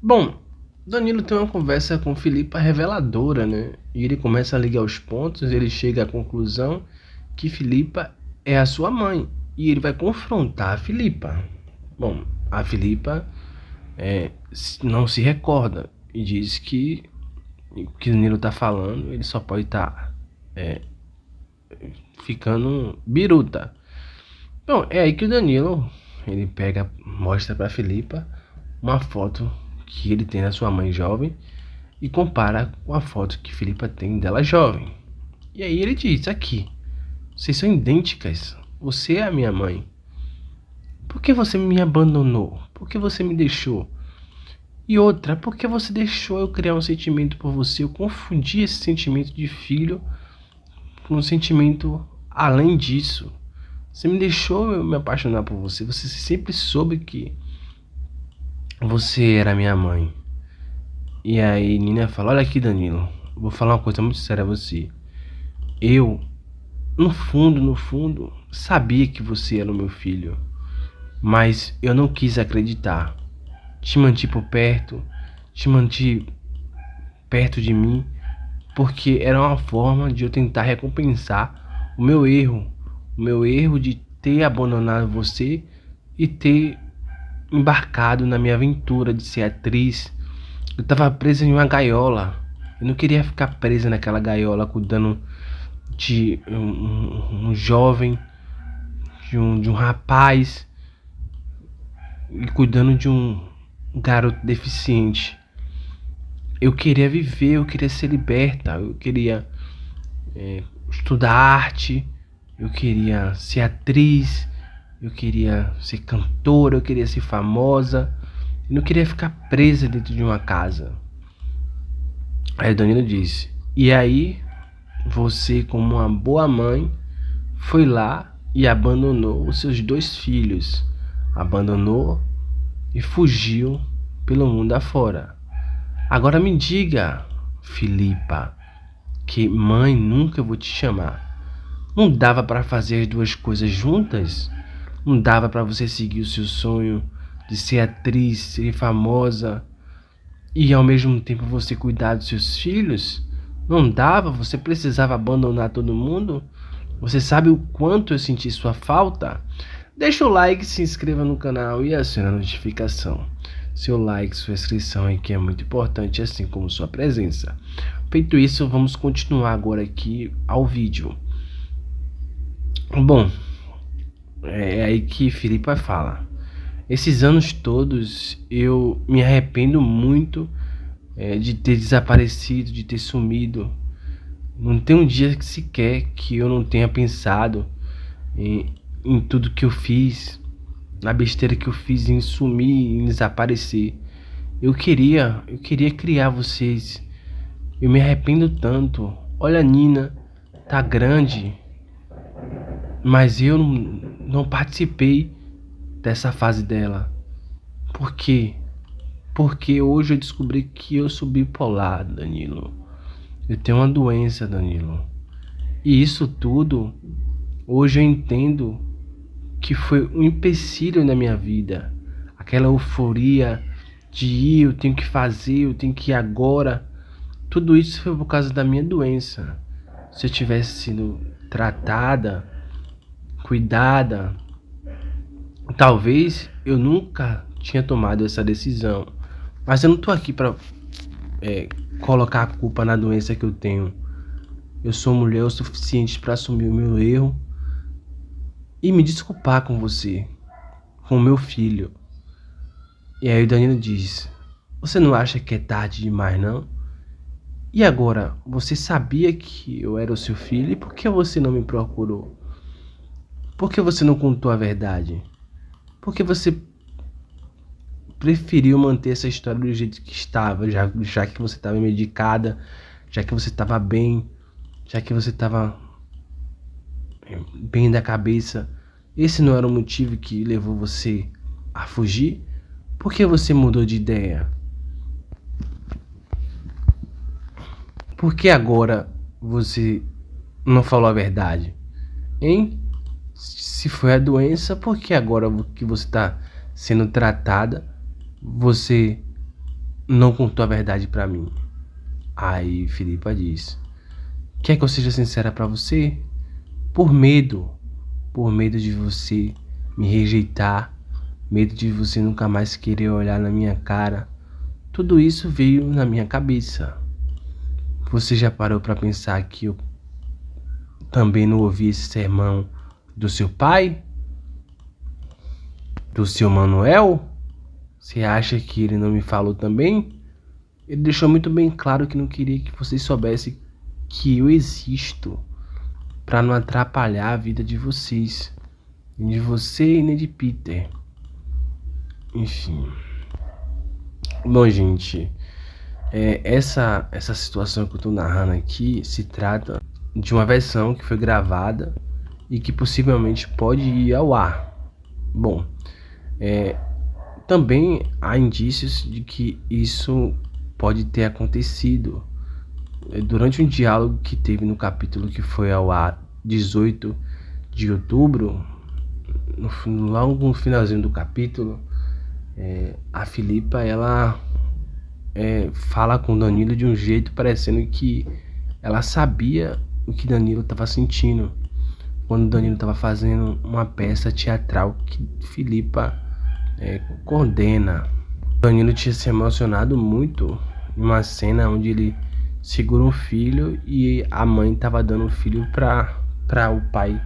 Bom, Danilo tem uma conversa com Filipa reveladora, né? E ele começa a ligar os pontos, ele chega à conclusão que Filipa é a sua mãe. E ele vai confrontar a Filipa. Bom, a Filipa não se recorda e diz que o que o Danilo tá falando, ele só pode estar ficando biruta. Bom, é aí que o Danilo, ele pega, mostra pra Filipa uma foto que ele tem da sua mãe jovem e compara com a foto que Filipa tem dela jovem. E aí ele diz: aqui, vocês são idênticas. Você é a minha mãe. Por que você me abandonou? Por que você me deixou? E outra, por que você deixou eu criar um sentimento por você? Eu confundi esse sentimento de filho com um sentimento além disso. Você me deixou eu me apaixonar por você. Você sempre soube que você era minha mãe. E aí Nina fala: olha aqui, Danilo, vou falar uma coisa muito séria a você. Eu, no fundo, sabia que você era o meu filho, mas eu não quis acreditar. Te mantive por perto, te mantive perto de mim, porque era uma forma de eu tentar recompensar o meu erro de ter abandonado você e ter embarcado na minha aventura de ser atriz. Eu tava presa em uma gaiola. Eu não queria ficar presa naquela gaiola cuidando de um jovem, de um rapaz e cuidando de um garoto deficiente. Eu queria viver, eu queria ser liberta, eu queria estudar arte, eu queria ser atriz, eu queria ser cantora, eu queria ser famosa. Eu não queria ficar presa dentro de uma casa. Aí o Danilo disse: e aí, você, como uma boa mãe, foi lá e abandonou os seus dois filhos. Abandonou e fugiu pelo mundo afora. Agora me diga, Filipa, que mãe nunca eu vou te chamar. Não dava para fazer as duas coisas juntas? Não dava para você seguir o seu sonho de ser atriz, ser famosa e ao mesmo tempo você cuidar dos seus filhos? Não dava? Você precisava abandonar todo mundo? Você sabe o quanto eu senti sua falta? Deixa o like, se inscreva no canal e acione a notificação. Seu like, sua inscrição aqui é muito importante, assim como sua presença. Feito isso, vamos continuar agora aqui ao vídeo. Bom, é aí que Filipa fala: esses anos todos eu me arrependo muito de ter desaparecido, de ter sumido. Não tem um dia sequer que eu não tenha pensado em tudo que eu fiz, na besteira que eu fiz em sumir, em desaparecer. Eu queria criar vocês. Eu me arrependo tanto. Olha, a Nina tá grande, mas eu não participei dessa fase dela. Por quê? Porque hoje eu descobri que eu sou bipolar, Danilo. Eu tenho uma doença, Danilo. E isso tudo, hoje eu entendo que foi um empecilho na minha vida. Aquela euforia de ir, eu tenho que fazer, eu tenho que ir agora. Tudo isso foi por causa da minha doença. Se eu tivesse sido tratada, cuidada, talvez eu nunca tinha tomado essa decisão. Mas eu não tô aqui pra colocar a culpa na doença que eu tenho. Eu sou mulher o suficiente pra assumir o meu erro e me desculpar com você, com o meu filho. E aí o Danilo diz: você não acha que é tarde demais, não? E agora, você sabia que eu era o seu filho e por que você não me procurou? Por que você não contou a verdade? Por que você preferiu manter essa história do jeito que estava, já que você estava medicada, já que você estava bem, já que você estava bem da cabeça? Esse não era o motivo que levou você a fugir? Por que você mudou de ideia? Por que agora você não falou a verdade? Hein? Se foi a doença, por que agora que você está sendo tratada, você não contou a verdade pra mim. Aí Filipa diz: quer que eu seja sincera pra você? Por medo de você me rejeitar, medo de você nunca mais querer olhar na minha cara. Tudo isso veio na minha cabeça. Você já parou pra pensar que eu também não ouvi esse sermão do seu pai? Do seu Manuel? Você acha que ele não me falou também? Ele deixou muito bem claro que não queria que vocês soubessem que eu existo, para não atrapalhar a vida de vocês, nem de você e nem de Peter. Enfim. Bom, gente, essa situação que eu tô narrando aqui se trata de uma versão que foi gravada e que possivelmente pode ir ao ar. Bom, também há indícios de que isso pode ter acontecido durante um diálogo que teve no capítulo que foi ao ar 18 de outubro. Logo no finalzinho do capítulo, a Filipa ela fala com Danilo de um jeito parecendo que ela sabia o que Danilo estava sentindo quando Danilo estava fazendo uma peça teatral que Filipa coordena. Danilo tinha se emocionado muito em uma cena onde ele segura um filho e a mãe estava dando o filho para o pai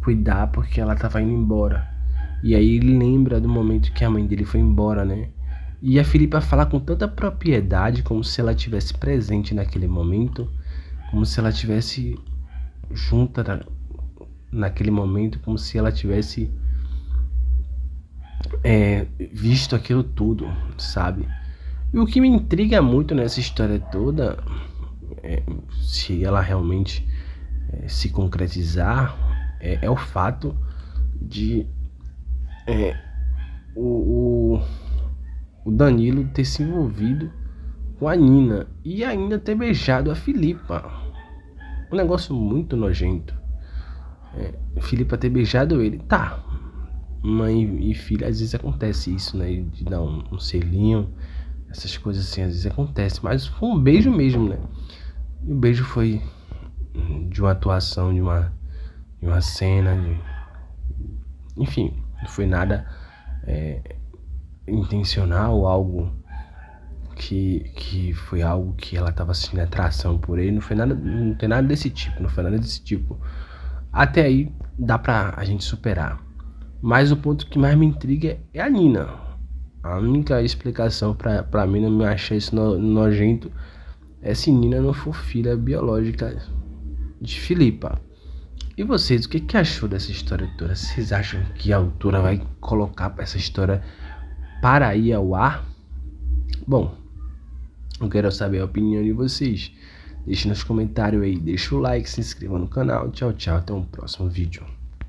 cuidar porque ela estava indo embora. E aí ele lembra do momento que a mãe dele foi embora, né? E a Filipa fala com tanta propriedade, como se ela estivesse presente naquele momento, como se ela estivesse junta naquele momento, como se ela tivesse visto aquilo tudo, sabe? E o que me intriga muito nessa história toda, se ela realmente se concretizar, é o fato de o Danilo ter se envolvido com a Nina e ainda ter beijado a Filipa. Um negócio muito nojento. Filipa ter beijado ele. Tá, mãe e filha, às vezes acontece isso, né? De dar um selinho, essas coisas assim, às vezes acontece. Mas foi um beijo mesmo, né? E o beijo foi de uma atuação, de uma cena, enfim, não foi nada intencional, algo que foi algo que ela estava sentindo atração por ele. Não tem nada desse tipo. Até aí dá pra a gente superar. Mas o ponto que mais me intriga é a Nina. A única explicação pra mim não me achar isso nojento é se Nina não for filha biológica de Filipa. E vocês, o que achou dessa história toda? Vocês acham que a autora vai colocar essa história para ir ao ar? Bom, eu quero saber a opinião de vocês. Deixe nos comentários aí, deixa o like, se inscreva no canal. Tchau, tchau, até um próximo vídeo.